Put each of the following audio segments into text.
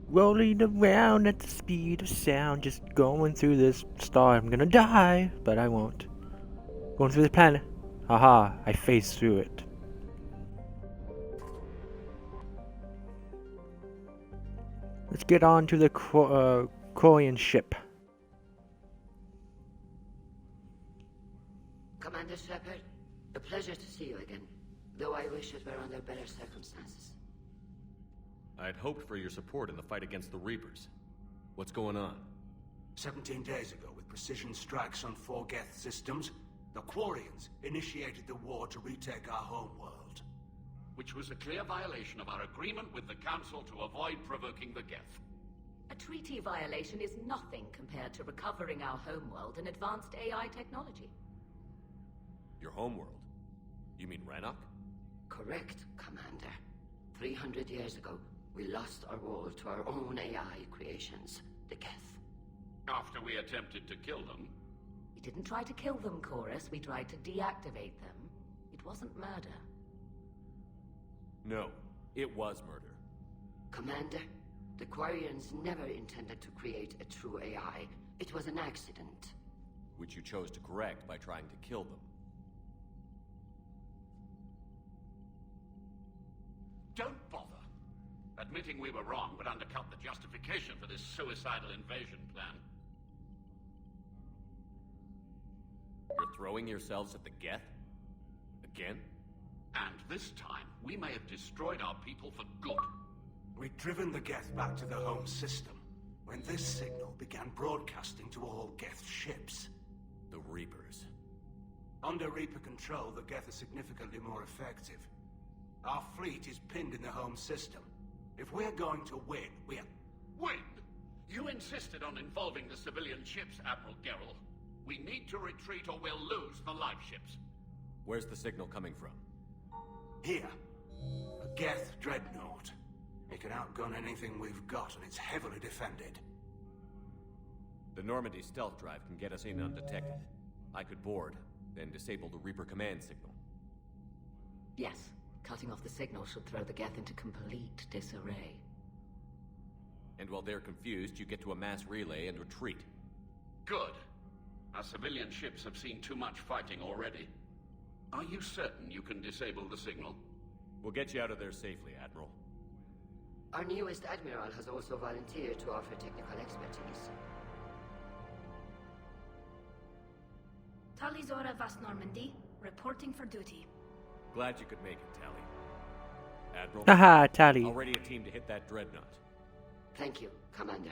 rolling around at the speed of sound, just going through this star. I'm gonna die, but I won't. Going through the planet. Haha, I phased through it. Let's get on to the Quarian ship. Commander Shepard, a pleasure to see you again, though I wish it were under better circumstances. I had hoped for your support in the fight against the Reapers. What's going on? 17 days ago, with precision strikes on 4 Geth systems, the Quarians initiated the war to retake our homeworld. Which was a clear violation of our agreement with the Council to avoid provoking the Geth. A treaty violation is nothing compared to recovering our homeworld and advanced AI technology. Your homeworld? You mean Rannoch? Correct, Commander. 300 years ago, we lost our world to our own AI creations, the Geth. After we attempted to kill them. We didn't try to kill them, Chorus. We tried to deactivate them. It wasn't murder. No, it was murder. Commander, the Quarians never intended to create a true AI. It was an accident. Which you chose to correct by trying to kill them. Don't bother. Admitting we were wrong would undercut the justification for this suicidal invasion plan. You're throwing yourselves at the Geth? Again? And this time, we may have destroyed our people for good. We'd driven the Geth back to the home system, when this signal began broadcasting to all Geth ships. The Reapers. Under Reaper control, the Geth are significantly more effective. Our fleet is pinned in the home system. If we're going to win, we're... Win? You insisted on involving the civilian ships, Admiral Gerrel. We need to retreat or we'll lose the live ships. Where's the signal coming from? Here. A Geth dreadnought. It can outgun anything we've got, and it's heavily defended. The Normandy stealth drive can get us in undetected. I could board, then disable the Reaper command signal. Yes, cutting off the signal should throw the Geth into complete disarray. And while they're confused, you get to a mass relay and retreat. Good. Our civilian ships have seen too much fighting already. Are you certain you can disable the signal? We'll get you out of there safely, Admiral. Our newest Admiral has also volunteered to offer technical expertise. Talizora Vas Normandy, reporting for duty. Glad you could make it, Tali. Admiral, Haha, Tally. already a team to hit that dreadnought. Thank you, Commander.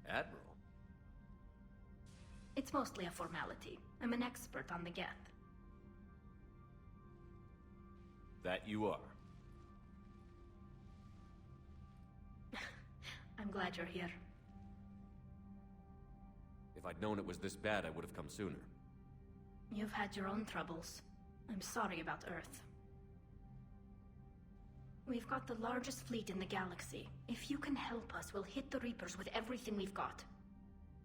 Admiral? It's mostly a formality. I'm an expert on the Geth. That you are. I'm glad you're here. If I'd known it was this bad, I would have come sooner. You've had your own troubles. I'm sorry about Earth. We've got the largest fleet in the galaxy. If you can help us, we'll hit the Reapers with everything we've got.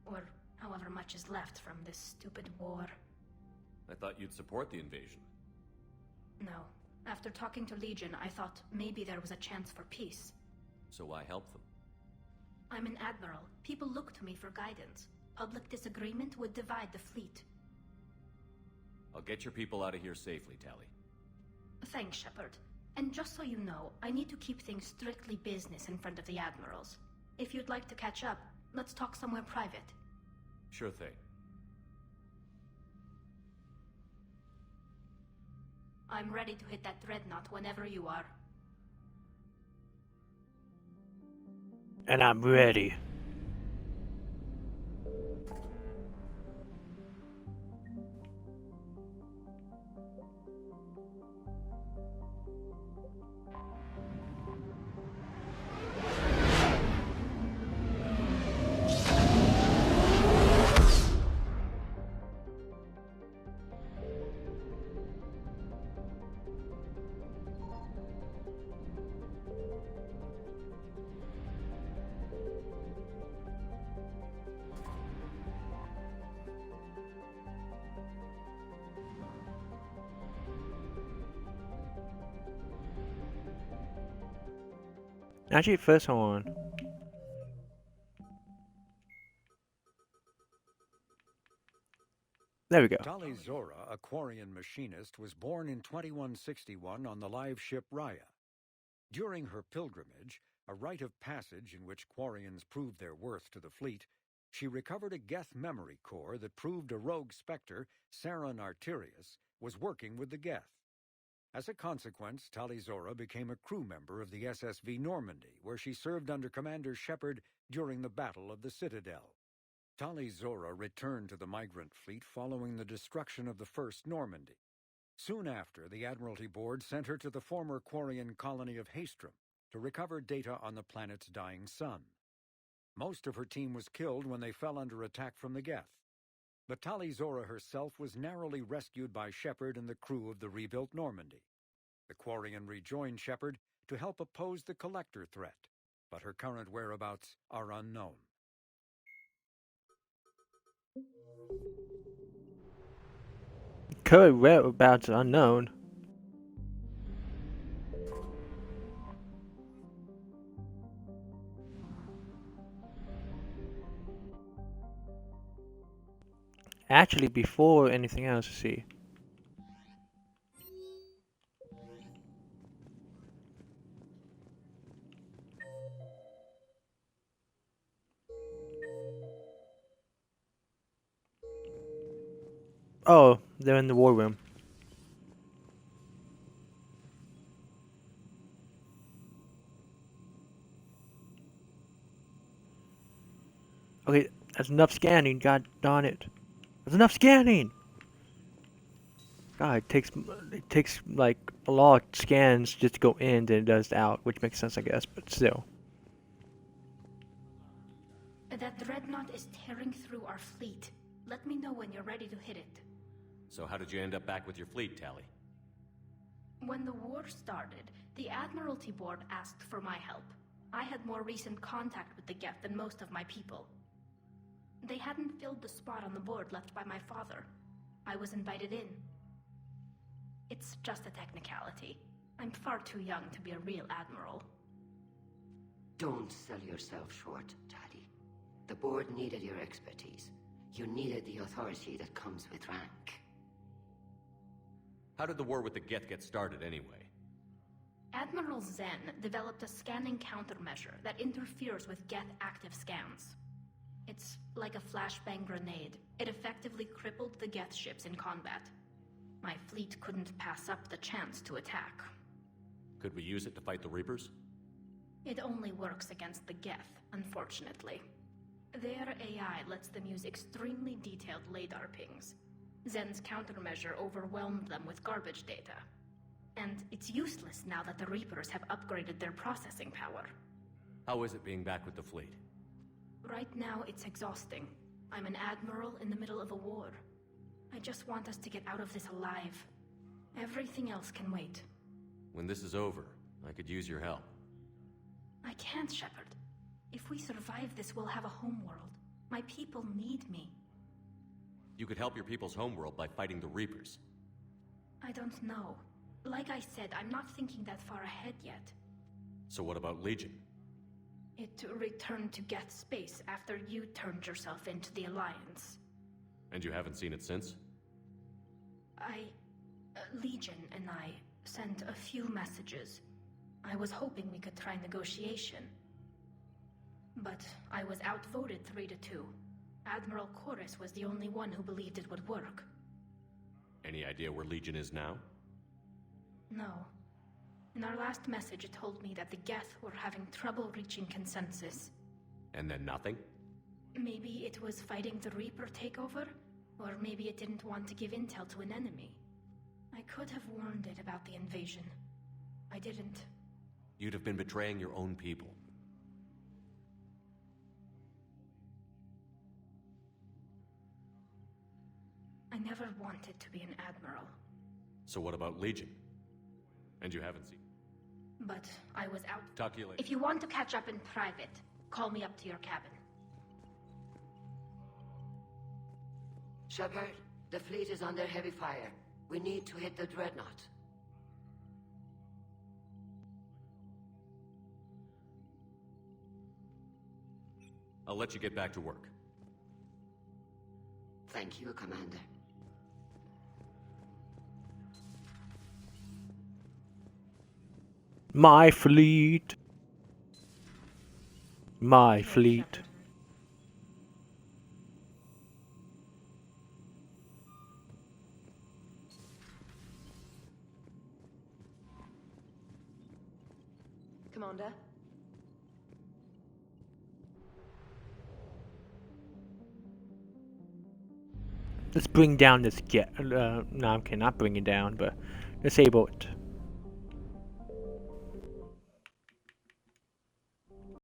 Or however much is left from this stupid war. I thought you'd support the invasion. No. After talking to Legion, I thought maybe there was a chance for peace. So I helped them. I'm an admiral. People look to me for guidance. Public disagreement would divide the fleet. I'll get your people out of here safely, Tali. Thanks, Shepard. And just so you know, I need to keep things strictly business in front of the admirals. If you'd like to catch up, let's talk somewhere private. Sure thing. I'm ready to hit that dreadnought whenever you are. And I'm ready. Actually, first hold on. There we go. Tali Zora, a Quarian machinist, was born in 2161 on the live ship Raya. During her pilgrimage, a rite of passage in which Quarians proved their worth to the fleet, she recovered a Geth memory core that proved a rogue Spectre, Saren Arterius, was working with the Geth. As a consequence, Tali Zora became a crew member of the SSV Normandy, where she served under Commander Shepard during the Battle of the Citadel. Tali Zora returned to the migrant fleet following the destruction of the First Normandy. Soon after, the Admiralty Board sent her to the former Quarian colony of Haestrom to recover data on the planet's dying sun. Most of her team was killed when they fell under attack from the Geth. But Tali Zora herself was narrowly rescued by Shepard and the crew of the rebuilt Normandy. The Quarian rejoined Shepard to help oppose the Collector threat, but her current whereabouts are unknown. Current whereabouts unknown. Actually, before anything else, see. Oh, they're in the war room. Okay, that's enough scanning, god darn it. That's enough scanning! God, it takes like a lot of scans just to go in than it does out, which makes sense I guess, but still. That dreadnought is tearing through our fleet. Let me know when you're ready to hit it. So how did you end up back with your fleet, Tali? When the war started, the Admiralty Board asked for my help. I had more recent contact with the Geth than most of my people. They hadn't filled the spot on the board left by my father. I was invited in. It's just a technicality. I'm far too young to be a real admiral. Don't sell yourself short, Tali. The board needed your expertise. You needed the authority that comes with rank. How did the war with the Geth get started anyway? Admiral Zen developed a scanning countermeasure that interferes with Geth active scans. It's like a flashbang grenade. It effectively crippled the Geth ships in combat. My fleet couldn't pass up the chance to attack. Could we use it to fight the Reapers? It only works against the Geth, unfortunately. Their AI lets them use extremely detailed LADAR pings. Zen's countermeasure overwhelmed them with garbage data. And it's useless now that the Reapers have upgraded their processing power. How is it being back with the fleet? Right now, it's exhausting. I'm an admiral in the middle of a war. I just want us to get out of this alive. Everything else can wait. When this is over, I could use your help. I can't, Shepard. If we survive this, we'll have a homeworld. My people need me. You could help your people's homeworld by fighting the Reapers. I don't know. Like I said, I'm not thinking that far ahead yet. So what about Legion? It returned to Geth space after you turned yourself into the Alliance. And you haven't seen it since? Legion and I sent a few messages. I was hoping we could try negotiation. But I was outvoted 3-2. Admiral Chorus was the only one who believed it would work. Any idea where Legion is now? No. In our last message, it told me that the Geth were having trouble reaching consensus. And then nothing? Maybe it was fighting the Reaper takeover, or maybe it didn't want to give intel to an enemy. I could have warned it about the invasion. I didn't. You'd have been betraying your own people. I never wanted to be an admiral. So what about Legion? And you haven't seen... But I was out... Talk to you later. If you want to catch up in private, call me up to your cabin. Shepard, the fleet is under heavy fire. We need to hit the dreadnought. I'll let you get back to work. Thank you, Commander. My fleet. My fleet. Commander? Let's bring down this jet. No, I'm kidding. Not bring it down, but disable it.